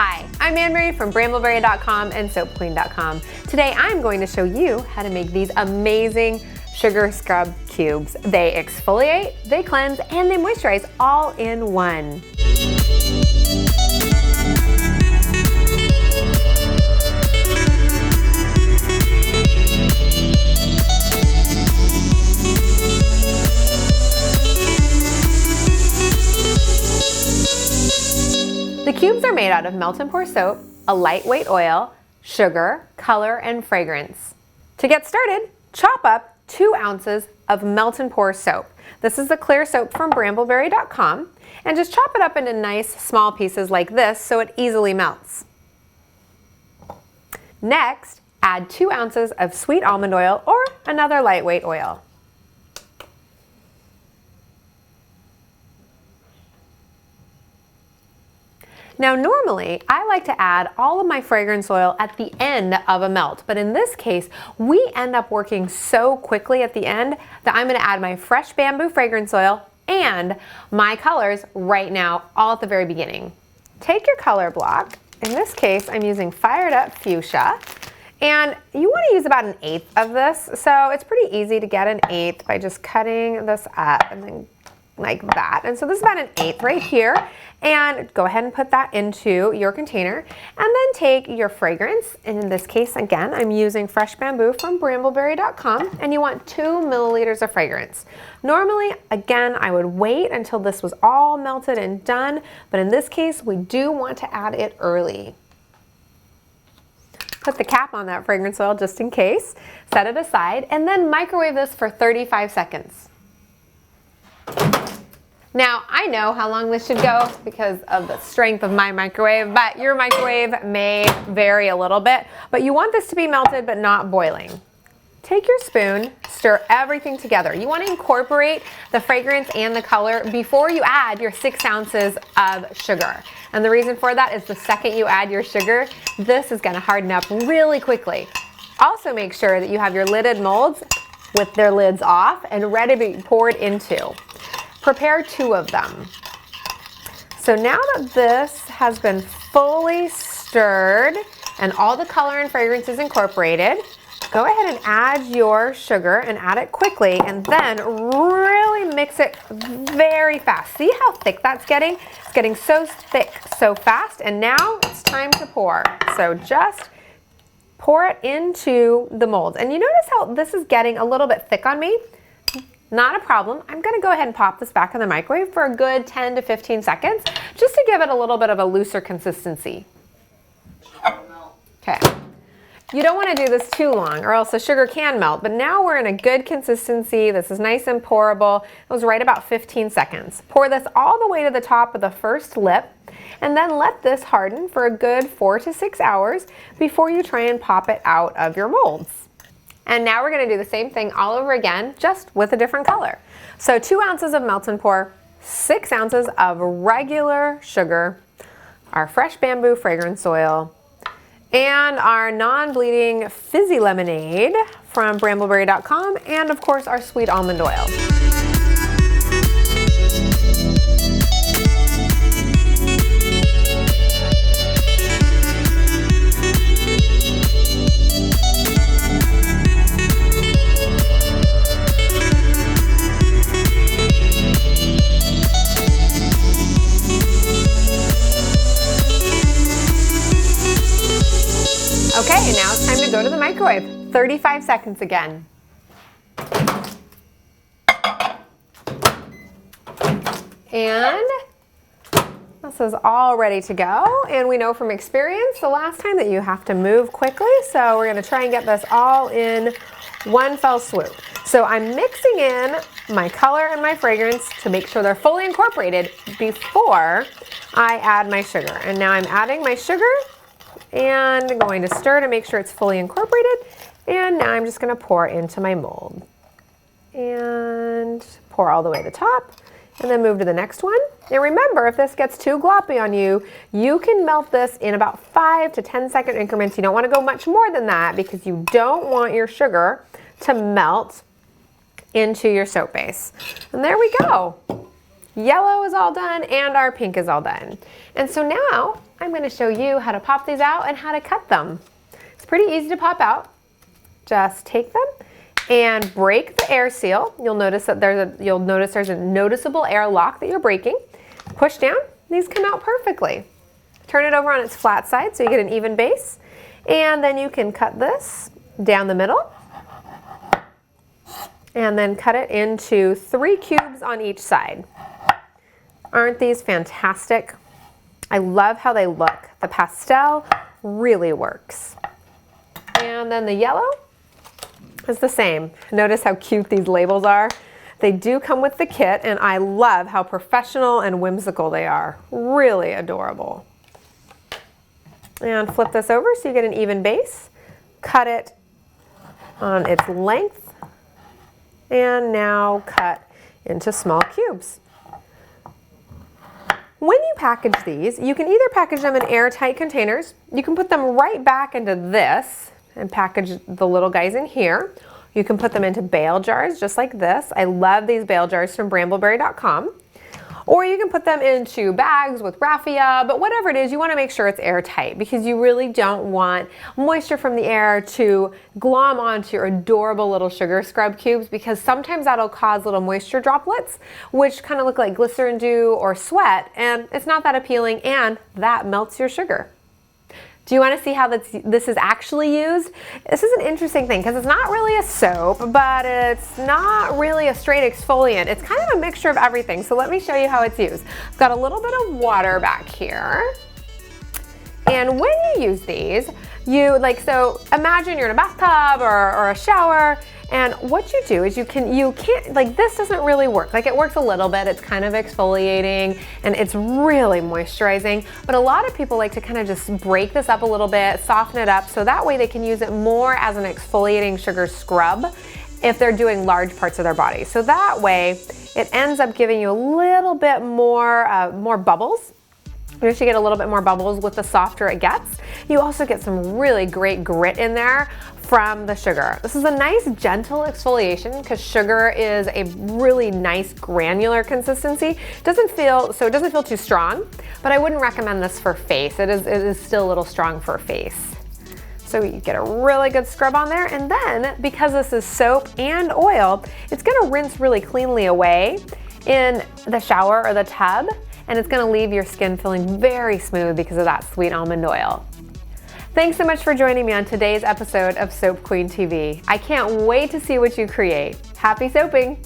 Hi, I'm Anne-Marie from Brambleberry.com and SoapQueen.com. Today I'm going to show you how to make these amazing sugar scrub cubes. They exfoliate, they cleanse, and they moisturize all in one. The cubes are made out of melt and pour soap, a lightweight oil, sugar, color, and fragrance. To get started, chop up 2 ounces of melt and pour soap. This is the clear soap from Brambleberry.com, and just chop it up into nice small pieces like this so it easily melts. Next, add 2 ounces of sweet almond oil or another lightweight oil. Now normally, I like to add all of my fragrance oil at the end of a melt, but in this case, we end up working so quickly at the end that I'm gonna add my fresh bamboo fragrance oil and my colors right now, all at the very beginning. Take your color block. In this case, I'm using Fired Up Fuchsia, and you wanna use about 1/8 of this, so it's pretty easy to get 1/8 by just cutting this up and then like that. And so this is about 1/8 right here. And go ahead and put that into your container. And then take your fragrance. And in this case, again, I'm using fresh bamboo from Brambleberry.com. And you want 2 milliliters of fragrance. Normally, again, I would wait until this was all melted and done. But in this case, we do want to add it early. Put the cap on that fragrance oil just in case. Set it aside. And then microwave this for 35 seconds. Now, I know how long this should go because of the strength of my microwave, but your microwave may vary a little bit, but you want this to be melted but not boiling. Take your spoon, stir everything together. You want to incorporate the fragrance and the color before you add your 6 ounces of sugar. And the reason for that is the second you add your sugar, this is going to harden up really quickly. Also make sure that you have your lidded molds with their lids off and ready to be poured into. Prepare 2 of them. So now that this has been fully stirred and all the color and fragrance is incorporated, go ahead and add your sugar and add it quickly and then really mix it very fast. See how thick that's getting? It's getting so thick so fast, and now it's time to pour. So just pour it into the molds. And you notice how this is getting a little bit thick on me? Not a problem. I'm gonna go ahead and pop this back in the microwave for a good 10 to 15 seconds, just to give it a little bit of a looser consistency. Okay. You don't wanna do this too long or else the sugar can melt, but now we're in a good consistency. This is nice and pourable. It was right about 15 seconds. Pour this all the way to the top of the first lip, and then let this harden for a good 4 to 6 hours before you try and pop it out of your molds. And now we're gonna do the same thing all over again, just with a different color. So 2 ounces of melt and pour, 6 ounces of regular sugar, our fresh bamboo fragrance oil, and our non-bleeding fizzy lemonade from Brambleberry.com, and of course our sweet almond oil. Okay, and now it's time to go to the microwave. 35 seconds again. And this is all ready to go. And we know from experience the last time that you have to move quickly. So we're gonna try and get this all in one fell swoop. So I'm mixing in my color and my fragrance to make sure they're fully incorporated before I add my sugar. And now I'm adding my sugar and going to stir to make sure it's fully incorporated. And now I'm just gonna pour into my mold. And pour all the way to the top, and then move to the next one. And remember, if this gets too gloppy on you, you can melt this in about 5 to 10 second increments. You don't wanna go much more than that because you don't want your sugar to melt into your soap base. And there we go. Yellow is all done and our pink is all done. And so now I'm going to show you how to pop these out and how to cut them. It's pretty easy to pop out. Just take them and break the air seal. You'll notice that there's a noticeable air lock that you're breaking. Push down, these come out perfectly. Turn it over on its flat side so you get an even base. And then you can cut this down the middle. And then cut it into 3 cubes on each side. Aren't these fantastic? I love how they look. The pastel really works. And then the yellow is the same. Notice how cute these labels are. They do come with the kit, and I love how professional and whimsical they are. Really adorable. And flip this over so you get an even base. Cut it on its length. And now cut into small cubes. When you package these, you can either package them in airtight containers. You can put them right back into this and package the little guys in here. You can put them into bale jars just like this. I love these bale jars from brambleberry.com. Or you can put them into bags with raffia, but whatever it is, you want to make sure it's airtight because you really don't want moisture from the air to glom onto your adorable little sugar scrub cubes, because sometimes that'll cause little moisture droplets, which kind of look like glycerin dew or sweat, and it's not that appealing, and that melts your sugar. Do you want to see how this is actually used? This is an interesting thing because it's not really a soap, but it's not really a straight exfoliant. It's kind of a mixture of everything. So let me show you how it's used. I've got a little bit of water back here. And when you use these, so imagine you're in a bathtub or a shower, and what you do is you can't, like this doesn't really work. Like it works a little bit, it's kind of exfoliating and it's really moisturizing, but a lot of people like to kind of just break this up a little bit, soften it up, so that way they can use it more as an exfoliating sugar scrub if they're doing large parts of their body. So that way it ends up giving you a little bit more bubbles. You actually get a little bit more bubbles with the softer it gets. You also get some really great grit in there from the sugar. This is a nice gentle exfoliation because sugar is a really nice granular consistency. It doesn't feel too strong, but I wouldn't recommend this for face. It is still a little strong for face. So you get a really good scrub on there, and then because this is soap and oil, it's gonna rinse really cleanly away in the shower or the tub, and it's gonna leave your skin feeling very smooth because of that sweet almond oil. Thanks so much for joining me on today's episode of Soap Queen TV. I can't wait to see what you create. Happy soaping!